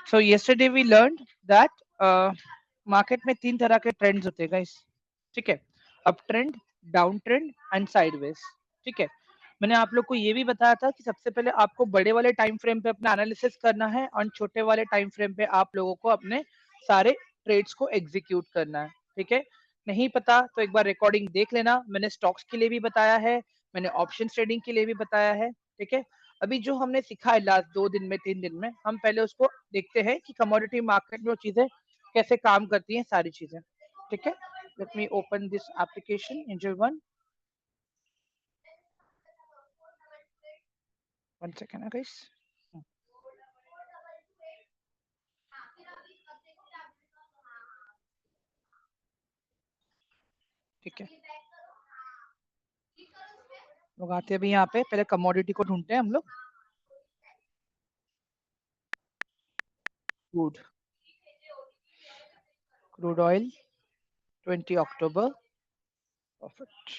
So yesterday we learned that market में 3 तरह के ट्रेंड्स होते हैं गाइस, ठीक है, up trend, down trend and sideways, ठीक है। मैंने आप लोग को ये भी बताया था कि सबसे पहले आपको बड़े वाले टाइम फ्रेम पे अपना एनालिसिस करना है और छोटे वाले टाइम फ्रेम पे आप लोगों को अपने सारे ट्रेड्स को एग्जीक्यूट करना है, ठीक है। नहीं पता तो एक बार रिकॉर्डिंग देख लेना, मैंने स्टॉक्स के लिए भी बताया है, मैंने ऑप्शन ट्रेडिंग के लिए भी बताया है, ठीक है। अभी जो हमने सीखा है लास्ट 2 दिन में 3 दिन में, हम पहले उसको देखते हैं कि कमोडिटी मार्केट में वो चीजें कैसे काम करती हैं, सारी चीजें, ठीक है। Let me open this application angel one, 1 second guys. ठीक है, लोग आते हैं अभी यहाँ पे, पहले कमोडिटी को ढूंढते हैं हम लोग। क्रूड, क्रूड ऑयल 20 अक्टूबर, परफेक्ट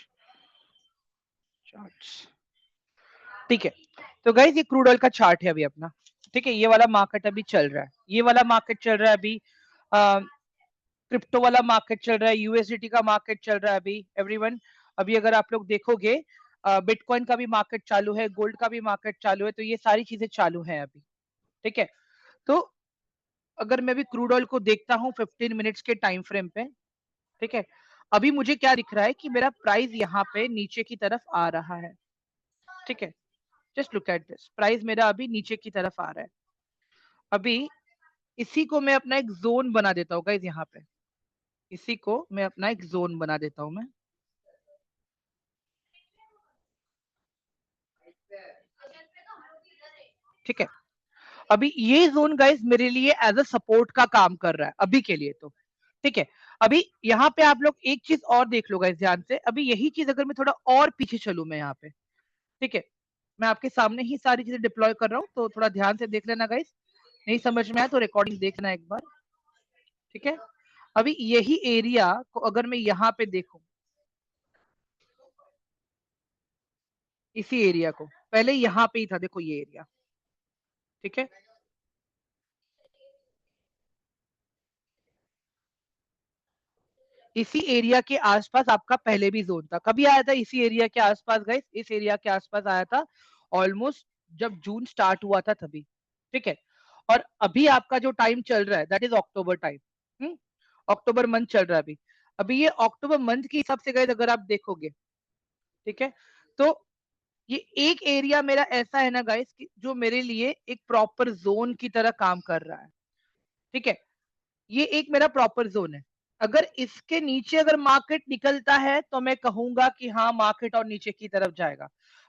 चार्ट्स, ठीक है। तो गाइस ये क्रूड ऑयल का चार्ट है अभी अपना, ठीक है। ये वाला मार्केट अभी चल रहा है, ये वाला मार्केट चल रहा है अभी, क्रिप्टो वाला मार्केट चल रहा है, यूएसडीटी का मार्केट चल रहा है अभी एवरीवन। अभी अगर आप लोग देखोगे बिटकॉइन का भी मार्केट चालू है, गोल्ड का भी मार्केट चालू है, तो ये सारी चीजें चालू हैं अभी, ठीक है। तो अगर मैं भी क्रूड ऑयल को देखता हूँ 15 मिनट्स के टाइम फ्रेम पे, ठीक है, अभी मुझे क्या दिख रहा है कि मेरा प्राइस यहाँ पे नीचे की तरफ आ रहा है, ठीक है। Just look at this, price मेरा अभी नीचे की तरफ आ रहा है। अभी इसी को मैं अपना एक जोन बना देता हूँ गाइस, यहाँ पे इसी को मैं अपना एक जोन बना देता हूँ मैं, ठीक है। अभी ये जोन गाइस मेरे लिए एज अ सपोर्ट का काम कर रहा है अभी के लिए, तो ठीक है। अभी यहाँ पे आप लोग एक चीज और देख लो गाइस ध्यान से, अभी यही चीज अगर मैं थोड़ा और पीछे चलू मैं यहाँ पे, ठीक है, मैं आपके सामने ही सारी चीजें डिप्लॉय कर रहा हूँ, तो थोड़ा ध्यान से देख लेना गाइस, नहीं समझ में आया तो रिकॉर्डिंग देखना एक बार, ठीक है। अभी यही एरिया को अगर मैं यहाँ पे देखूं, इसी एरिया को, पहले यहाँ पे ही था, देखो ये एरिया, ठीक है। इसी एरिया के आसपास आपका पहले भी जोन था, कभी आया था इसी एरिया के आसपास गाइस, इस एरिया के आसपास आया था ऑलमोस्ट जब जून स्टार्ट हुआ था तभी, ठीक है। और अभी आपका जो टाइम चल रहा है that is October time, October month चल रहा है अभी। अभी ये अक्टूबर मंथ के हिसाब से गाइस अगर आप देखोगे, ठीक है, तो ये एक एरिया मेरा ऐसा है ना गाइस कि जो मेरे लिए एक प्रॉपर जोन की तरह काम कर रहा है, ठीक है। ये एक मेरा प्रॉपर जोन है, अगर इसके नीचे अगर मार्केट निकलता है तो मैं कहूंगा कि हाँ मार्केट और नीचे की तरफ जाएगा,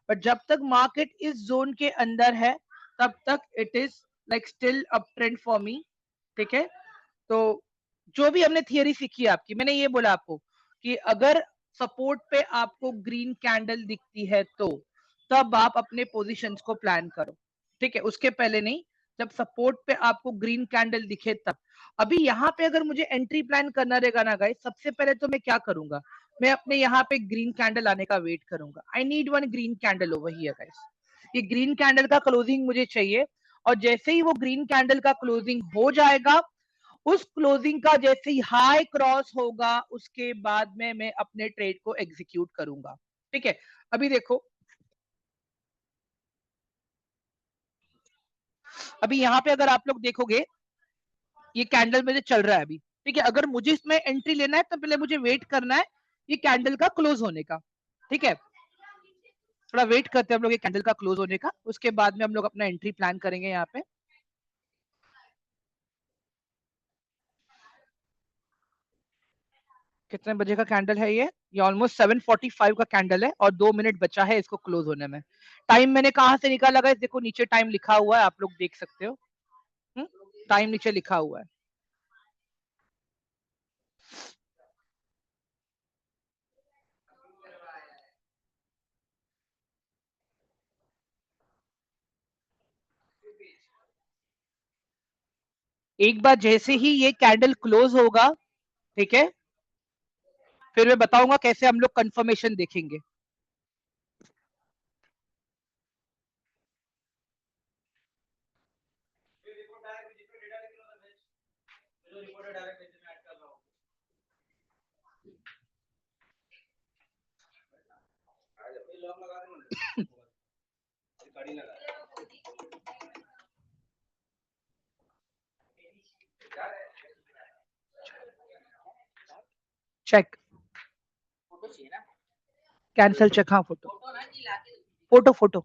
बट जब तक मार्केट इस जोन के अंदर है तब तक it is like still up trend for me, ठीक है। तो जो भी हमने थियरी सीखी है आपकी, मैंने ये बोला आपको कि अगर सपोर्ट पे आपको ग्रीन कैंडल दिखती है तो तब आप अपने पोजीशंस को प्लान करो, ठीक है, उसके पहले नहीं, जब सपोर्ट पे आपको ग्रीन कैंडल दिखे तब। अभी यहाँ पे अगर मुझे एंट्री प्लान करना रहेगा ना गाइस, सबसे पहले तो मैं क्या करूंगा, मैं अपने यहाँ पे ग्रीन कैंडल आने का वेट करूंगा, I need one green candle over here guys, ये ग्रीन कैंडल का क्लोजिंग मुझे चाहिए। और जैसे ही वो ग्रीन कैंडल का क्लोजिंग हो जाएगा, उस क्लोजिंग का जैसे ही हाई क्रॉस होगा उसके बाद में मैं अपने ट्रेड को एग्जीक्यूट करूंगा, ठीक है। अभी देखो, अभी यहाँ पे अगर आप लोग देखोगे ये कैंडल मेरे चल रहा है अभी, ठीक है। अगर मुझे इसमें एंट्री लेना है तो पहले मुझे वेट करना है ये कैंडल का क्लोज होने का, ठीक है। थोड़ा वेट करते हैं हम लोग ये कैंडल का क्लोज होने का, उसके बाद में हम लोग अपना एंट्री प्लान करेंगे यहाँ पे। कितने बजे का कैंडल है ये ऑलमोस्ट 7:45 का कैंडल है और 2 मिनट बचा है इसको क्लोज होने में। टाइम मैंने कहां से निकाला है, देखो नीचे टाइम लिखा हुआ है, आप लोग देख सकते हो, टाइम नीचे लिखा हुआ है। एक बार जैसे ही ये कैंडल क्लोज होगा, ठीक है, फिर मैं बताऊंगा कैसे हम लोग कंफर्मेशन देखेंगे। चेक कैंसिल चेक, हाँ फोटो फोटो फोटो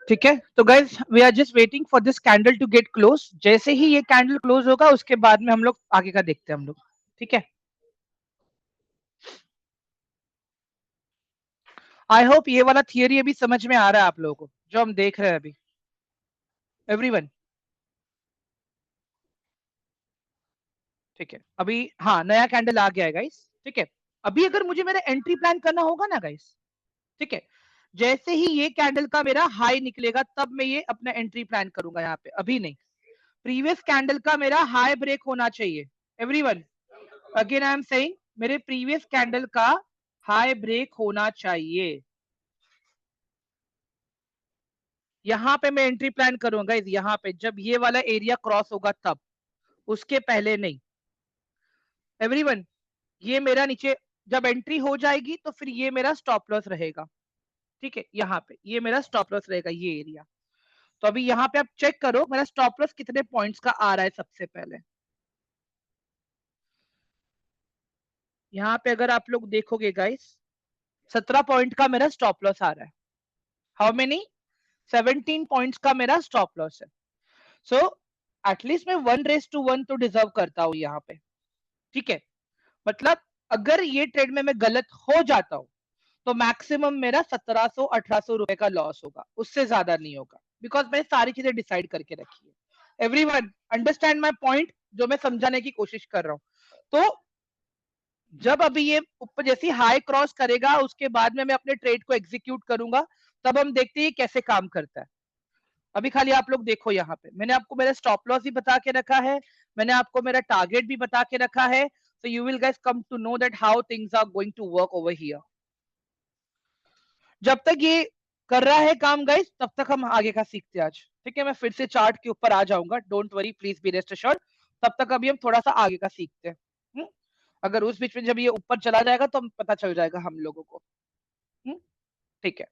ठीक है। तो guys we are just waiting for this candle to get close. जैसे ही ये कैंडल क्लोज होगा उसके बाद में हम लोग आगे का देखते हैं हम लोग, ठीक है। आई होप ये वाला थियरी अभी समझ में आ रहा है आप लोगों को जो हम देख रहे हैं अभी, एवरीवन, ठीक है। अभी हाँ नया कैंडल आ गया है गाइस, ठीक है। अभी अगर मुझे मेरा एंट्री प्लान करना होगा ना गाइस, ठीक है, जैसे ही ये कैंडल का मेरा हाई निकलेगा तब मैं ये अपना एंट्री प्लान करूंगा यहाँ पे, अभी नहीं। प्रीवियस कैंडल का मेरा हाई ब्रेक होना चाहिए everyone, again I am saying मेरे प्रीवियस कैंडल का हाई ब्रेक होना चाहिए। यहाँ पे मैं एंट्री प्लान करूंगा यहाँ पे जब ये वाला एरिया क्रॉस होगा तब, उसके पहले नहीं एवरीवन। ये मेरा नीचे जब एंट्री हो जाएगी तो फिर ये मेरा स्टॉप लॉस रहेगा, ठीक है। यहाँ पे ये मेरा स्टॉप लॉस रहेगा ये एरिया। तो अभी यहाँ पे आप चेक करो मेरा स्टॉप लॉस कितने पॉइंट्स का आ रहा है। सबसे पहले यहाँ पे अगर आप लोग देखोगे गाइस 17 पॉइंट का मेरा स्टॉप लॉस आ रहा है। How many? 17 पॉइंट्स का मेरा स्टॉप लॉस है। सो एटलीस्ट मैं 1:1 तो डिजर्व करता हूँ यहाँ पे, ठीक है। मतलब अगर ये ट्रेड में मैं गलत हो जाता हूँ तो मैक्सिमम मेरा 1700-1800 रुपए का लॉस होगा, उससे ज्यादा नहीं होगा, बिकॉज मैंने सारी चीजें डिसाइड करके रखी है। एवरीवन अंडरस्टैंड माय पॉइंट जो मैं समझाने की कोशिश कर रहा हूं। तो जब अभी ये ऊपर जैसी हाई क्रॉस करेगा उसके बाद में मैं अपने ट्रेड को एग्जीक्यूट करूंगा, तब हम देखते हैं कैसे काम करता है। अभी खाली आप लोग देखो यहाँ पे मैंने आपको मेरा स्टॉप लॉस भी बता के रखा है, मैंने आपको मेरा टारगेट भी बता के रखा है। So you will guys come to know that how things are going to work over here. जब तक ये कर रहा है काम गाइस तब तक हम आगे का सीखते हैं आज, ठीक है। मैं फिर से चार्ट के ऊपर आ जाऊंगा, don't worry, please be rest assured. तब तक अभी हम थोड़ा सा आगे का सीखते हैं। अगर उस बीच में जब ये ऊपर चला जाएगा तो हम पता चल जाएगा हम लोगों को, ठीक है।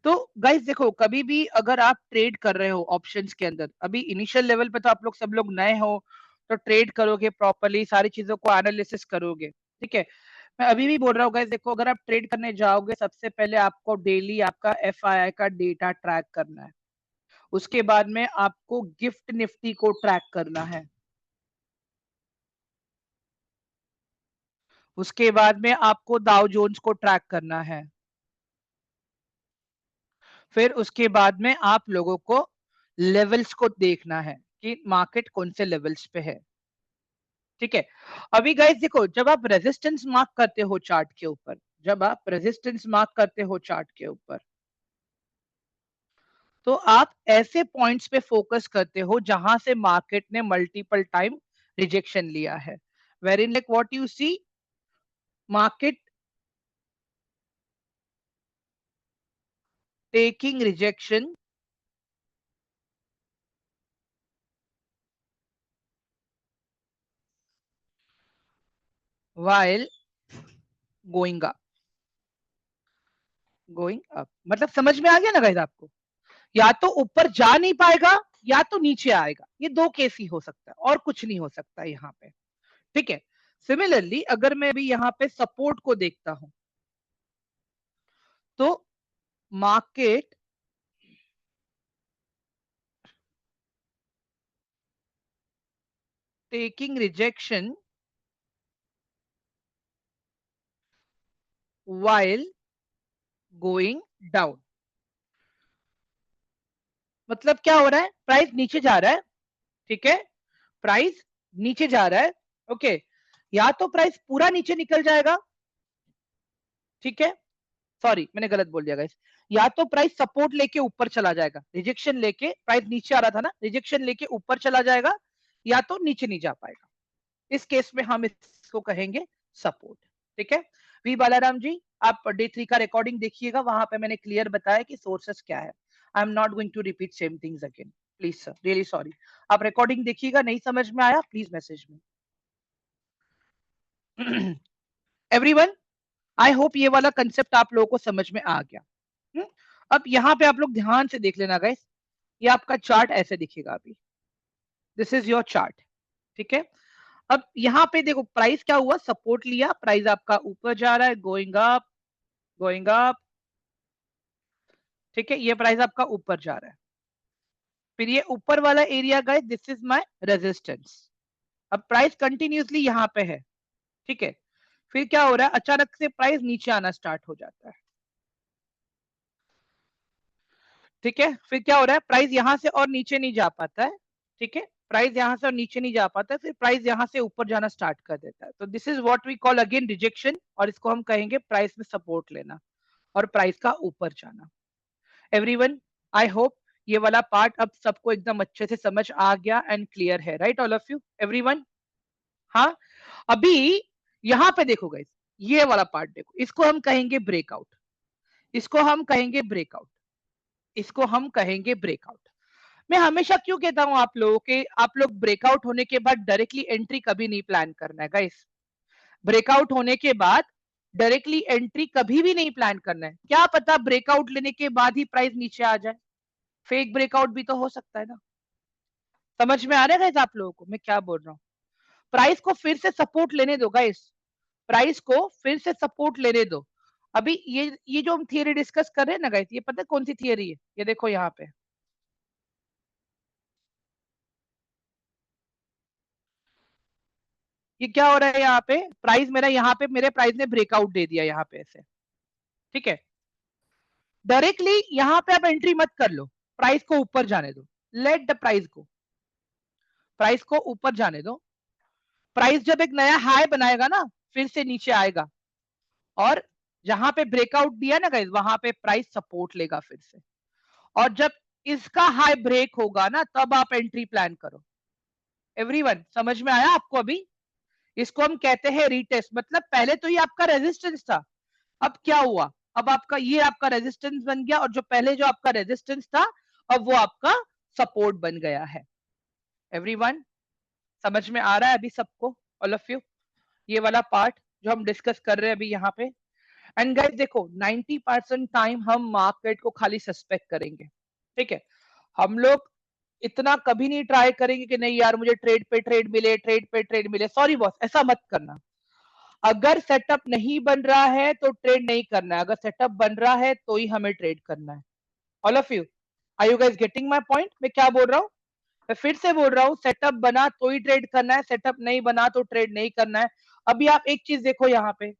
तो गाइस देखो कभी भी अगर आप ट्रेड कर रहे हो ऑप्शंस के अंदर, अभी इनिशियल लेवल पे तो आप लोग सब लोग नए हो, तो ट्रेड करोगे प्रॉपर्ली, सारी चीजों को एनालिसिस करोगे, ठीक है। मैं अभी भी बोल रहा हूँ गाइस, देखो अगर आप ट्रेड करने जाओगे सबसे पहले आपको डेली आपका एफआईआई का डेटा ट्रैक करना है। उसके बाद में आपको गिफ्ट निफ्टी को ट्रैक करना है। उसके बाद में आपको डाउ जोन्स को ट्रैक करना है। फिर उसके बाद में आप लोगों को लेवल्स को देखना है कि मार्केट कौन से लेवल्स पे है, ठीक है। अभी गाइस देखो जब आप रेजिस्टेंस मार्क करते हो चार्ट के ऊपर, जब आप रेजिस्टेंस मार्क करते हो चार्ट के ऊपर, तो आप ऐसे पॉइंट्स पे फोकस करते हो जहां से मार्केट ने मल्टीपल टाइम रिजेक्शन लिया है। Where in like what you see, market taking rejection while going up, going up मतलब समझ में आ गया ना गाइस आपको? या तो ऊपर जा नहीं पाएगा या तो नीचे आएगा, ये दो केस ही हो सकता है और कुछ नहीं हो सकता यहाँ पे, ठीक है। सिमिलरली अगर मैं भी यहाँ पे सपोर्ट को देखता हूं तो market taking rejection while going down, मतलब क्या हो रहा है, प्राइस नीचे जा रहा है, ठीक है। प्राइस नीचे जा रहा है, ओके। या तो प्राइस पूरा नीचे निकल जाएगा, ठीक है, सॉरी मैंने गलत बोल दिया गाइस। या तो प्राइस सपोर्ट लेके ऊपर चला जाएगा, रिजेक्शन लेके, प्राइस नीचे आ रहा था ना, रिजेक्शन लेके ऊपर चला जाएगा, या तो नीचे नहीं जा पाएगा। इस केस में हम इसको कहेंगे सपोर्ट, ठीक है। वी बालाराम जी आप डे 3 का रिकॉर्डिंग देखिएगा, वहां पे मैंने क्लियर बताया कि सोर्सेस क्या है। I am not going to repeat same things again, please sir, really sorry. आप रिकॉर्डिंग देखिएगा, नहीं समझ में आया प्लीज मैसेज में। एवरीवन, आई होप ये वाला कंसेप्ट आप लोगों को समझ में आ गया। अब यहाँ पे आप लोग ध्यान से देख लेना गाइस, ये आपका चार्ट ऐसे दिखेगा अभी, दिस इज योर चार्ट, ठीक है। अब यहाँ पे देखो प्राइस क्या हुआ, सपोर्ट लिया, प्राइस आपका ऊपर जा रहा है, गोइंग अप गोइंग अप, ठीक है, ये प्राइस आपका ऊपर जा रहा है। फिर ये ऊपर वाला area guys, this is my resistance. अब प्राइस कंटिन्यूअसली यहाँ पे है, ठीक है। फिर क्या हो रहा है, अचानक से प्राइस नीचे आना स्टार्ट हो जाता है, ठीक है। फिर क्या हो रहा है, प्राइस यहां से और नीचे नहीं जा पाता है, ठीक है, प्राइस यहां से और नीचे नहीं जा पाता है, फिर प्राइस यहां से ऊपर जाना स्टार्ट कर देता है। तो this is what we call again rejection, और इसको हम कहेंगे प्राइस में सपोर्ट लेना और प्राइस का ऊपर जाना। एवरीवन, आई होप ये वाला पार्ट अब सबको एकदम अच्छे से समझ आ गया एंड क्लियर है, right all of you everyone. हाँ, अभी यहां पे देखो गाइस, ये वाला पार्ट देखो, इसको हम कहेंगे ब्रेकआउट, इसको हम कहेंगे ब्रेकआउट, इसको हम कहेंगे ब्रेकआउट। मैं हमेशा क्यों कहता हूं आप लोगों के, आप लोग ब्रेकआउट होने के बाद डायरेक्टली एंट्री कभी नहीं प्लान करना है गाइस। ब्रेकआउट होने के बाद डायरेक्टली एंट्री कभी भी नहीं प्लान करना है, क्या पता ब्रेकआउट लेने के बाद ही प्राइस नीचे आ जाए, फेक ब्रेकआउट भी तो हो सकता है ना। समझ में आ रहा है गाइस आप लोगों को मैं क्या बोल रहा हूँ। प्राइस को फिर से सपोर्ट लेने दो गाइस, प्राइस को फिर से सपोर्ट लेने दो। अभी ये जो हम थियरी डिस्कस कर रहे हैं ना गाइस, ये पता है कौन सी थियरी है, ये देखो यहाँ पे, ये क्या हो रहा है यहाँ पे, प्राइस मेरा यहाँ पे, मेरे प्राइस ने ब्रेकआउट दे दिया यहाँ पे ऐसे, ठीक है। डायरेक्टली यहाँ पे आप एंट्री मत कर लो, प्राइस को ऊपर जाने दो, let the price go, price को ऊपर जाने दो। प्राइस जब एक नया हाई बनाएगा ना, फिर से नीचे आएगा, और जहां पे ब्रेकआउट दिया ना गाइस, वहां पे प्राइस सपोर्ट लेगा फिर से, और जब इसका हाई ब्रेक होगा ना, तब आप एंट्री प्लान करो। एवरीवन, समझ में आया आपको अभी। इसको हम कहते हैं रीटेस्ट, मतलब पहले तो ये आपका रेजिस्टेंस था, अब क्या हुआ, अब आपका ये आपका रेजिस्टेंस बन गया, और जो पहले जो आपका रेजिस्टेंस था, अब वो आपका सपोर्ट बन गया है। एवरीवन, समझ में आ रहा है अभी सबको, ऑल ऑफ यू, ये वाला पार्ट जो हम डिस्कस कर रहे हैं अभी यहाँ पे। एंड गाइस देखो, 90% टाइम हम मार्केट को खाली सस्पेक्ट करेंगे, ठीक है। हम लोग इतना कभी नहीं ट्राई करेंगे कि नहीं यार मुझे ट्रेड पे ट्रेड मिले, ट्रेड पे ट्रेड मिले, सॉरी बॉस, ऐसा मत करना। अगर सेटअप नहीं बन रहा है तो ट्रेड नहीं करना है, अगर सेटअप बन रहा है तो ही हमें ट्रेड करना है। All of you, are you guys getting my point, मैं क्या बोल रहा हूँ। मैं फिर से बोल रहा हूँ, सेटअप बना तो ही ट्रेड करना है, सेटअप नहीं बना तो ट्रेड नहीं करना है। अभी आप एक चीज देखो यहाँ पे,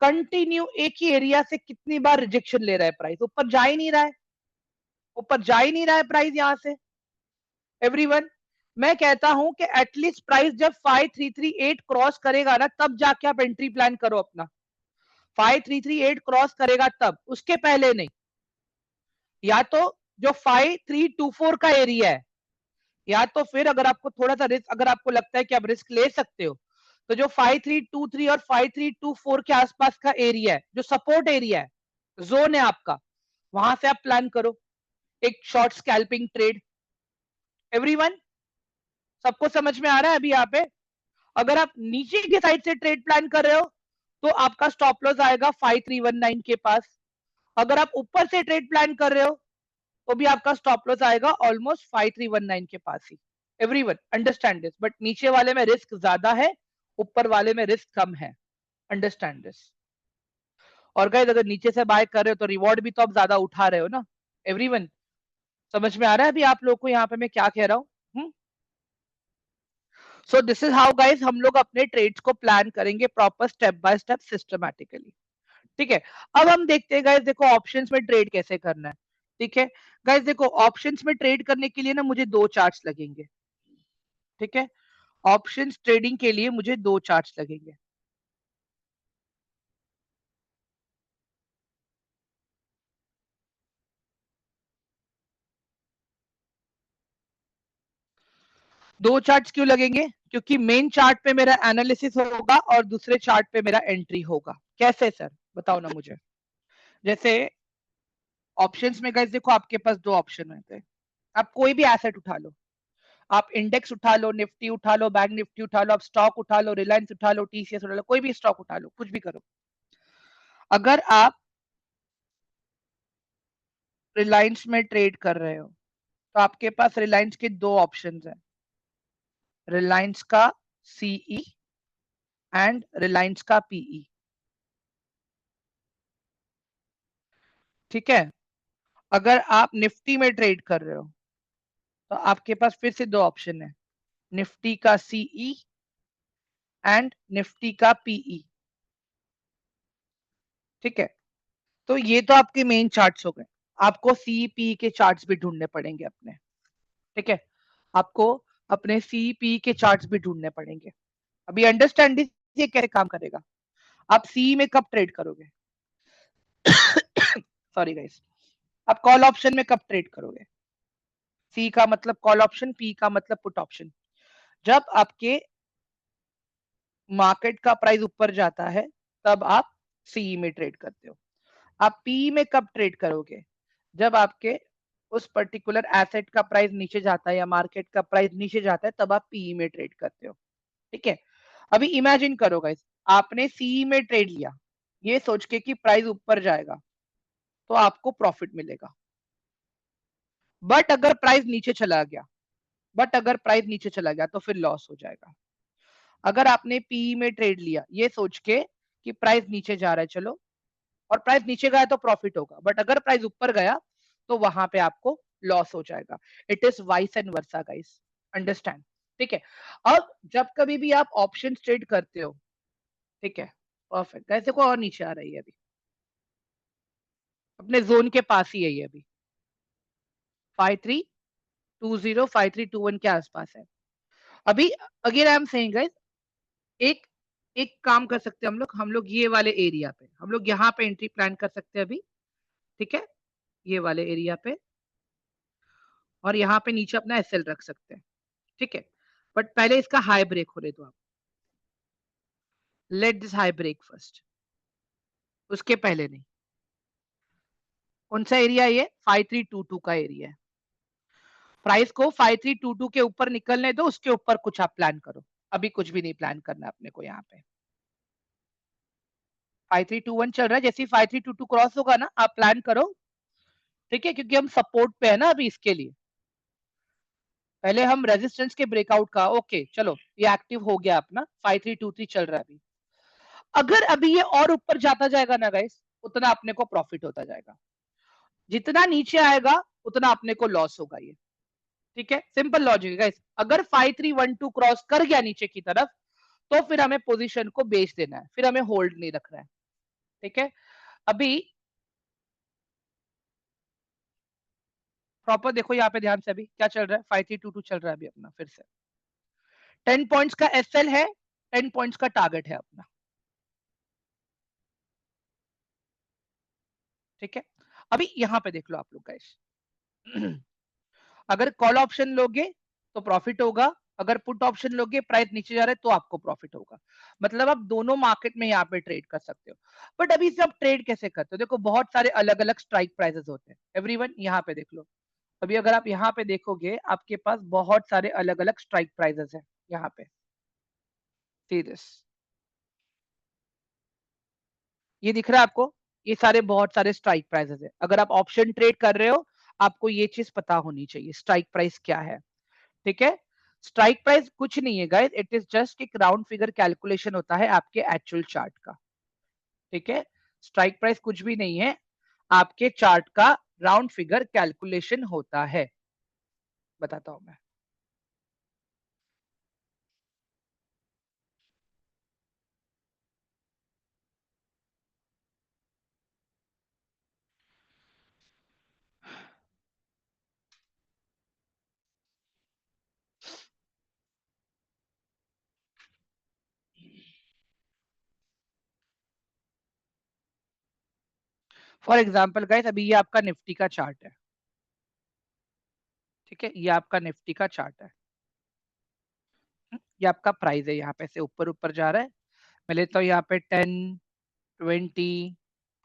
कंटिन्यू एक ही एरिया से कितनी बार रिजेक्शन ले रहा है प्राइस, ऊपर जा ही नहीं रहा है, ऊपर जा ही नहीं रहा है प्राइस यहाँ से। एवरीवन, मैं कहता हूं कि एटलीस्ट प्राइस जब 5338 क्रॉस करेगा ना, तब जाके आप एंट्री प्लान करो अपना। 5338 क्रॉस करेगा तब, उसके पहले नहीं। या तो जो 5324 का एरिया है, या तो फिर अगर आपको थोड़ा सा रिस्क, अगर आपको लगता है कि आप रिस्क ले सकते हो, तो जो 5323 और 5324 के आसपास का एरिया है, जो सपोर्ट एरिया है, जोन है आपका, वहां से आप प्लान करो एक शॉर्ट स्कैल्पिंग ट्रेड। एवरीवन, सबको समझ में आ रहा है अभी यहाँ पे। अगर आप नीचे की साइड से ट्रेड प्लान कर रहे हो, तो आपका स्टॉप लॉस आएगा 5319 के पास। अगर आप ऊपर से ट्रेड प्लान कर रहे हो, तो भी आपका स्टॉप लॉस आएगा ऑलमोस्ट 5319 के पास ही। एवरीवन अंडरस्टैंड दिस, बट नीचे वाले में रिस्क ज्यादा है, ऊपर वाले में रिस्क कम है, अंडरस्टैंड दिस। और गाइस, अगर नीचे से बाय कर रहे हो तो रिवॉर्ड भी तो आप ज्यादा उठा रहे हो ना। एवरीवन, समझ में आ रहा है अभी आप लोग को यहाँ पे मैं क्या कह रहा हूँ। So this is how guys हम लोग अपने ट्रेड्स को प्लान करेंगे proper, step by step, systematically, ठीक है। अब हम देखते हैं गाइस, देखो ऑप्शंस में ट्रेड कैसे करना है, ठीक है। गाइस देखो, ऑप्शंस में ट्रेड करने के लिए ना मुझे दो चार्ट्स लगेंगे, ठीक है। ऑप्शंस ट्रेडिंग के लिए मुझे दो चार्ट्स लगेंगे। दो चार्ट्स क्यों लगेंगे, क्योंकि मेन चार्ट पे मेरा एनालिसिस होगा और दूसरे चार्ट पे मेरा एंट्री होगा। कैसे सर, बताओ ना मुझे। जैसे ऑप्शंस में गाइस देखो आपके पास दो ऑप्शन होते हैं, आप कोई भी एसेट उठा लो, आप इंडेक्स उठा लो, निफ्टी उठा लो, बैंक निफ्टी उठा लो, आप स्टॉक उठा लो, रिलायंस उठा लो, टीसीएस उठा लो, कोई भी स्टॉक उठा लो, कुछ भी करो। अगर आप रिलायंस में ट्रेड कर रहे हो तो आपके पास रिलायंस के दो ऑप्शंस हैं, रिलायंस का सीई एंड रिलायंस का पीई। ठीक है, अगर आप निफ्टी में ट्रेड कर रहे हो तो आपके पास फिर से दो ऑप्शन है, निफ्टी का सीई एंड निफ्टी का पीई। ठीक है, तो ये तो आपके मेन चार्ट्स हो गए, आपको सीपी के चार्ट्स भी ढूंढने पड़ेंगे अपने। ठीक है, आपको अपने सीपी के चार्ट्स भी ढूंढने पड़ेंगे। अभी अंडरस्टैंड ये कैसे काम करेगा। आप सी में कब ट्रेड करोगे, सॉरी गाइस, आप कॉल ऑप्शन में कब ट्रेड करोगे। सी का मतलब कॉल ऑप्शन, पी का मतलब पुट ऑप्शन। जब आपके मार्केट का प्राइस ऊपर जाता है तब आप सी में ट्रेड करते हो। आप पी में कब ट्रेड करोगे, जब आपके उस पर्टिकुलर एसेट का प्राइस नीचे जाता है या मार्केट का प्राइस नीचे जाता है तब आप पी में ट्रेड करते हो। ठीक है, अभी इमेजिन करो गाइस, आपने सी में ट्रेड लिया ये सोच के कि प्राइस ऊपर जाएगा तो आपको प्रॉफिट मिलेगा। बट अगर प्राइस नीचे चला गया, बट अगर प्राइस नीचे चला गया तो फिर लॉस हो जाएगा। अगर आपने पी में ट्रेड लिया ये सोच के कि प्राइस नीचे जा रहा है चलो, और प्राइस नीचे गया तो प्रॉफिट होगा, बट अगर प्राइस ऊपर गया तो वहां पे आपको लॉस हो जाएगा। It is vice and versa guys, understand. ठीक है, अब जब कभी भी आप ऑप्शन ट्रेड करते हो, ठीक है, परफेक्ट गाइस, देखो और नीचे आ रही है अभी, अपने जोन के पास ही है ये अभी, 5320 5321 के आसपास है अभी। Again I am saying guys, एक एक काम कर सकते हैं हम लोग ये वाले एरिया पे, हम लोग यहाँ पे एंट्री प्लान कर सकते हैं अभी। ठीक है, ये वाले एरिया पे, और यहाँ पे नीचे अपना एसएल रख सकते हैं। ठीक है, बट पहले इसका हाई ब्रेक होने दो आप, let this high break first, उसके पहले नहीं। कौन सा एरिया ये, 5322 का एरिया है। प्राइस को 5322 के ऊपर निकलने दो, उसके ऊपर कुछ आप प्लान करो। अभी कुछ भी नहीं प्लान करना अपने को यहाँ पे। 5321 चल रहा है, जैसे 5322 क्रॉस होगा ना आप प्लान करो। ठीक है, क्योंकि हम सपोर्ट पे है ना अभी, इसके लिए पहले हम रेजिस्टेंस के ब्रेकआउट का, ओके चलो ये एक्टिव हो गया अपना, 5323 चल रहा है अभी। अगर अभी ये और ऊपर जाता जाएगा ना गाइस, उतना अपने को प्रॉफिट होता जाएगा, जितना नीचे आएगा उतना अपने को लॉस होगा ये। ठीक है, सिंपल लॉजिक है गाइस, अगर 5312 क्रॉस कर गया नीचे की तरफ तो फिर हमें पोजीशन को बेच देना है, फिर हमें होल्ड नहीं रखना है। ठीक है, अभी प्रॉपर देखो यहाँ पे ध्यान से, अभी क्या चल रहा है, 5322 चल रहा है अभी अपना, फिर से 10 पॉइंट्स का एसएल है, 10 पॉइंट्स का टारगेट है अपना। ठीक है, अभी यहाँ पे देख लो आप लोग गाइस, अगर कॉल ऑप्शन लोगे तो प्रॉफिट होगा, अगर पुट ऑप्शन लोगे प्राइस नीचे जा रहा है तो आपको प्रॉफिट होगा। मतलब आप दोनों मार्केट में यहाँ पे ट्रेड कर सकते हो। बट अभी से आप ट्रेड कैसे करते हो, देखो बहुत सारे अलग अलग स्ट्राइक प्राइसेस होते हैं एवरीवन, यहाँ पे देख लो। अभी अगर आप यहाँ पे देखोगे आपके पास बहुत सारे अलग अलग स्ट्राइक प्राइसेस हैं यहाँ पे, सी दिस, ये दिख रहा है आपको, ये सारे बहुत सारे स्ट्राइक प्राइसेस है। अगर आप ऑप्शन ट्रेड कर रहे हो आपको ये चीज पता होनी चाहिए, स्ट्राइक प्राइस क्या है। ठीक है, स्ट्राइक प्राइस कुछ नहीं है गाइस, इट इज जस्ट एक राउंड फिगर कैलकुलेशन होता है आपके एक्चुअल चार्ट का। ठीक है, स्ट्राइक प्राइस कुछ भी नहीं है, आपके चार्ट का राउंड फिगर कैलकुलेशन होता है। बताता हूं मैं, फॉर एग्जाम्पल गाइस अभी ये आपका निफ्टी का चार्ट है। ठीक है, ये आपका निफ्टी का चार्ट है, ये आपका प्राइस है, यहाँ पे से ऊपर ऊपर जा रहा है। मैं लेता हूँ यहाँ पे 10 20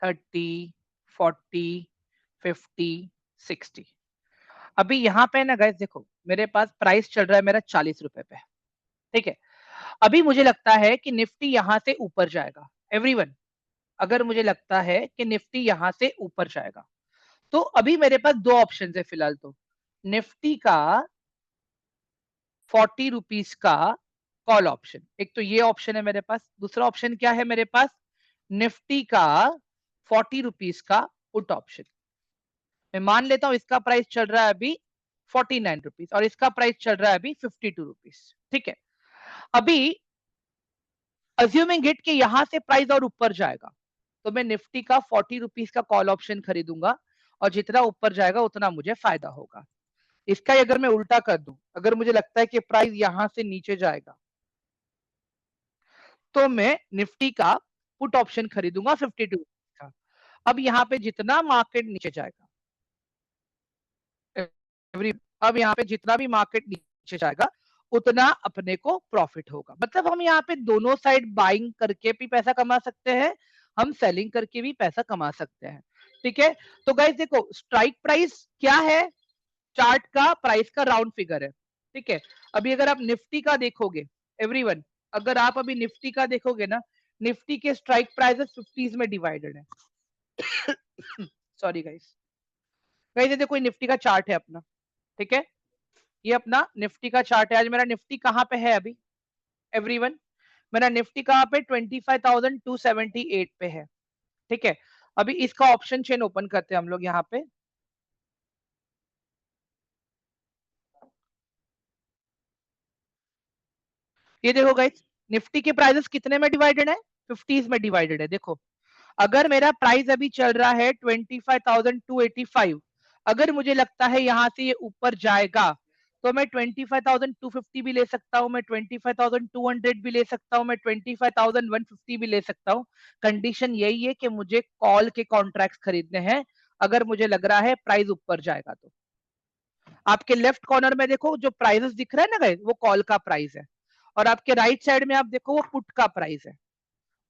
30 40 50, 60। अभी यहाँ पे ना गाइस देखो, मेरे पास प्राइस चल रहा है मेरा 40 रुपए पे, ठीक है। अभी मुझे लगता है कि निफ्टी यहां से ऊपर जाएगा। एवरीवन, अगर मुझे लगता है कि निफ्टी यहां से ऊपर जाएगा, तो अभी मेरे पास दो ऑप्शन है फिलहाल। तो निफ्टी का 40 रुपीज का कॉल ऑप्शन, एक तो ये ऑप्शन है मेरे पास। दूसरा ऑप्शन क्या है मेरे पास? निफ्टी का 40 रुपीज का पुट ऑप्शन। मैं मान लेता हूं इसका प्राइस चल रहा है अभी 49 रुपीज और इसका प्राइस चल रहा है अभी 52 रुपीज, ठीक है। अभी अज्यूमिंग इट कि यहां से प्राइस और ऊपर जाएगा, तो मैं निफ्टी का 40 रुपीज का कॉल ऑप्शन खरीदूंगा और जितना ऊपर जाएगा उतना मुझे फायदा होगा। इसका अगर मैं उल्टा कर दूं, अगर मुझे लगता है कि प्राइस यहां से नीचे जाएगा, तो मैं निफ्टी का पुट ऑप्शन खरीदूंगा 52 का। अब यहाँ पे जितना मार्केट नीचे जाएगा, एवरी अब यहाँ पे जितना भी मार्केट नीचे जाएगा उतना अपने को प्रॉफिट होगा। मतलब हम यहाँ पे दोनों साइड बाइंग करके भी पैसा कमा सकते हैं, हम सेलिंग करके भी पैसा कमा सकते हैं, ठीक है। तो गाइस देखो, स्ट्राइक प्राइस क्या है? चार्ट का प्राइस का राउंड फिगर है, ठीक है। अभी अगर आप निफ्टी का देखोगे, एवरीवन, अगर आप अभी निफ्टी का देखोगे ना, निफ्टी के स्ट्राइक प्राइसेस 50s में डिवाइडेड है। सॉरी गाइस, गाइस ये देखो, निफ्टी का चार्ट है अपना, ठीक है। ये अपना निफ्टी का चार्ट है। आज मेरा निफ्टी कहां पे है अभी? एवरीवन, मेरा निफ्टी कहां पे? 25,278 पे है, ठीक है। अभी इसका ऑप्शन चेन ओपन करते हैं हम लोग यहाँ पे। ये देखो गाइस, निफ्टी के प्राइसेस कितने में डिवाइडेड है? 50s में डिवाइडेड है। देखो, अगर मेरा प्राइस अभी चल रहा है 25,285, अगर मुझे लगता है यहां से ये ऊपर जाएगा, तो मैं 25,250 भी ले सकता हूं, मैं 25,200 भी ले सकता हूं, मैं 25,150 भी ले सकता हूं। कंडीशन यही है कि मुझे कॉल के कॉन्ट्रैक्ट्स खरीदने हैं, अगर मुझे लग रहा है प्राइस ऊपर जाएगा तो। आपके लेफ्ट कॉर्नर में देखो, जो प्राइसेस दिख रहा है ना गाइस, वो कॉल का प्राइस है। और आपके राइट साइड में आप देखो, वो पुट का प्राइस है,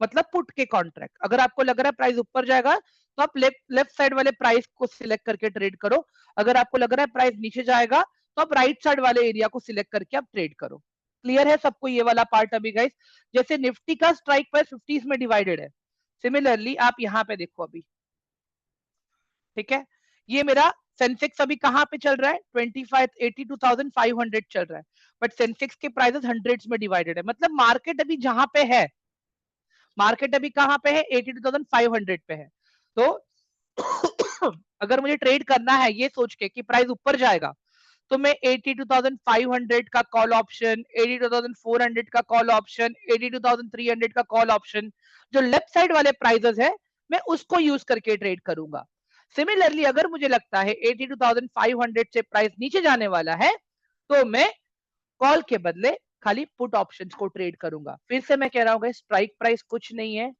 मतलब पुट के कॉन्ट्रैक्ट। अगर आपको लग रहा है प्राइस ऊपर जाएगा, तो आप लेफ्ट लेफ्ट साइड वाले प्राइस को सिलेक्ट करके ट्रेड करो। अगर आपको लग रहा है प्राइस नीचे जाएगा, तो आप राइट साइड वाले एरिया को सिलेक्ट करके आप ट्रेड करो। क्लियर है सबको ये वाला पार्ट अभी गाइस? जैसे निफ्टी का स्ट्राइक प्राइस 50s में डिवाइडेड है, सिमिलरली आप यहाँ पे देखो अभी, ठीक है। ये मेरा सेंसेक्स अभी कहां पे चल रहा है? 82,500 चल रहा है, बट सेंसेक्स के प्राइसेस हंड्रेड्स में डिवाइडेड है। मतलब मार्केट अभी जहां पे है, मार्केट अभी कहां पे है? 82,500 पे है। तो अगर मुझे ट्रेड करना है ये सोच के कि प्राइस ऊपर जाएगा, तो मैं 82,500 का कॉल ऑप्शन, 82,400 का कॉल ऑप्शन, 82,300 का कॉल ऑप्शन, जो लेफ्ट साइड वाले प्राइसेस है, मैं उसको यूज करके ट्रेड करूंगा। सिमिलरली अगर मुझे लगता है 82,500 से प्राइस नीचे जाने वाला है, तो मैं कॉल के बदले खाली पुट ऑप्शंस को ट्रेड करूंगा। फिर से मैं कह रहा हूँ, स्ट्राइक प्राइस कुछ नहीं है।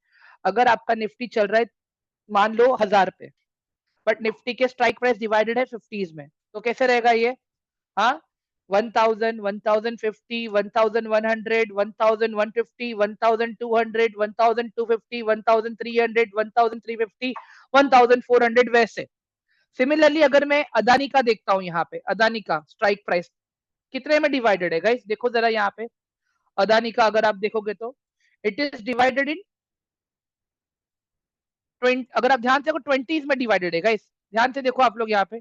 अगर आपका निफ्टी चल रहा है मान लो 1000 पे, बट निफ्टी के स्ट्राइक प्राइस डिवाइडेड है 50s में, तो कैसे रहेगा ये? हाँ, 1000, 1050, 1100, 1150, 1200, 1250, 1300, 1350, 1400, वैसे। सिमिलरली अगर मैं अदानी का देखता हूं, यहाँ पे अदानी का स्ट्राइक प्राइस कितने में डिवाइडेड है गाइस? देखो जरा यहाँ पे, अदानी का अगर आप देखोगे तो इट इज डिवाइडेड इन 20। अगर आप ध्यान से देखो, 20s में डिवाइडेड है गाइस। ध्यान से देखो आप लोग यहाँ पे,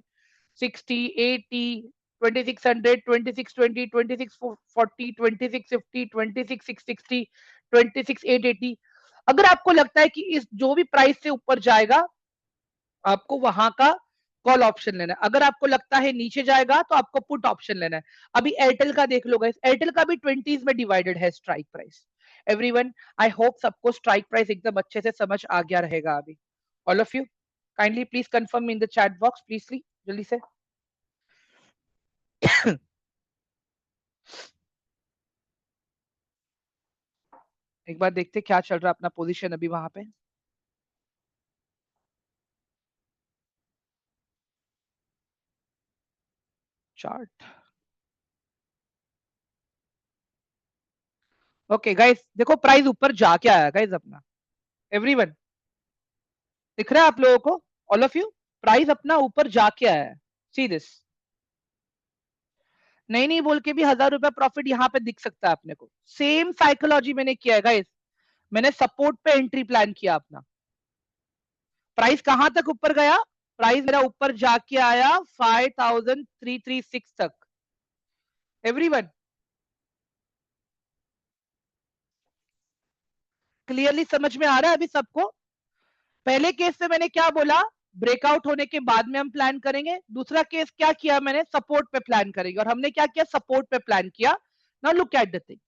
60, 80, 2600, 2620, 2640, 2650, 26660, 26880। अगर आपको लगता है कि इस जो भी प्राइस से ऊपर जाएगा, आपको वहां का कॉल ऑप्शन लेना है। अगर आपको लगता है नीचे जाएगा, तो आपको पुट ऑप्शन लेना है। अभी एयरटेल का देख लो गाइस, एयरटेल का भी 20s में डिवाइडेड है strike price. Everyone, I hope सबको स्ट्राइक प्राइस एकदम अच्छे से समझ आ गया रहेगा अभी। All of you kindly please confirm in the chat box, please जल्दी से। एक बार देखते क्या चल रहा है अपना पोजीशन अभी वहां पे। चार्ट, ओके गाइस, देखो प्राइस ऊपर जाके आया गाइस अपना। एवरीवन, दिख रहा है आप लोगों को? All of you? प्राइस अपना ऊपर जाके आया है, सी दिस। नहीं नहीं बोल के भी 1000 रुपया प्रॉफिट यहाँ पे दिख सकता है अपने को। सेम साइकोलॉजी मैंने किया है गाइस। मैंने सपोर्ट पे एंट्री प्लान किया अपना। प्राइस कहां तक ऊपर गया? प्राइस मेरा ऊपर जाके आया 5336 तक। एवरीवन क्लियरली समझ में आ रहा है अभी सबको? पहले केस में मैंने क्या बोला? ब्रेकआउट होने के बाद में हम प्लान करेंगे। दूसरा केस क्या किया मैंने? सपोर्ट पे प्लान करेंगे। और हमने क्या किया? सपोर्ट पे प्लान किया। Now look at the thing.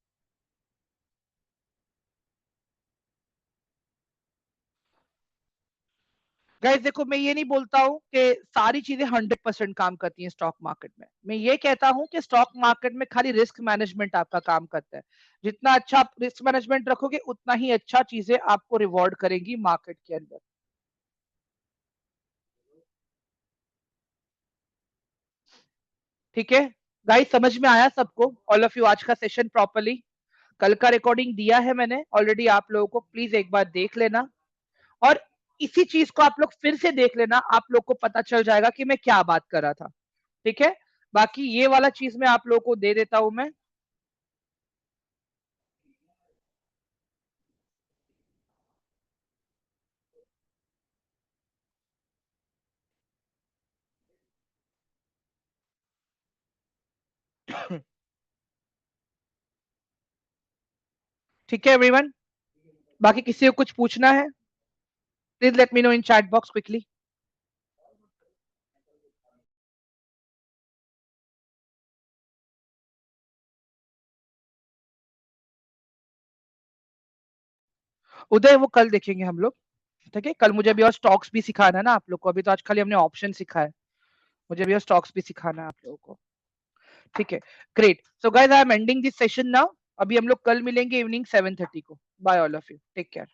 Guys देखो, मैं ये नहीं बोलता हूं कि सारी चीजें 100% काम करती हैं स्टॉक मार्केट में। मैं ये कहता हूं कि स्टॉक मार्केट में खाली रिस्क मैनेजमेंट आपका काम करता है। जितना अच्छा आप रिस्क मैनेजमेंट रखोगे उतना ही अच्छा चीजें आपको रिवॉर्ड करेंगी मार्केट के अंदर। ठीक है गाइस, समझ में आया सबको? ऑल ऑफ यू आज का सेशन प्रॉपरली? कल का रिकॉर्डिंग दिया है मैंने ऑलरेडी आप लोगों को, प्लीज एक बार देख लेना। और इसी चीज को आप लोग फिर से देख लेना, आप लोग को पता चल जाएगा कि मैं क्या बात कर रहा था। ठीक है, बाकी ये वाला चीज मैं आप लोगों को दे देता हूं मैं। ठीक है एवरीवन, बाकी किसी को कुछ पूछना है please let me know in chat box quickly. Uday वो कल देखेंगे हम लोग। ठीक है, कल मुझे अभी और स्टॉक्स भी सिखाना है ना आप लोग को। अभी तो आज खाली हमने ऑप्शन सीखा है, मुझे अभी और स्टॉक्स भी सिखाना है आप लोगों को। ठीक है, great. So guys I am ending this session now. अभी हम लोग कल मिलेंगे इवनिंग 7:30 को। Bye all of you, take care.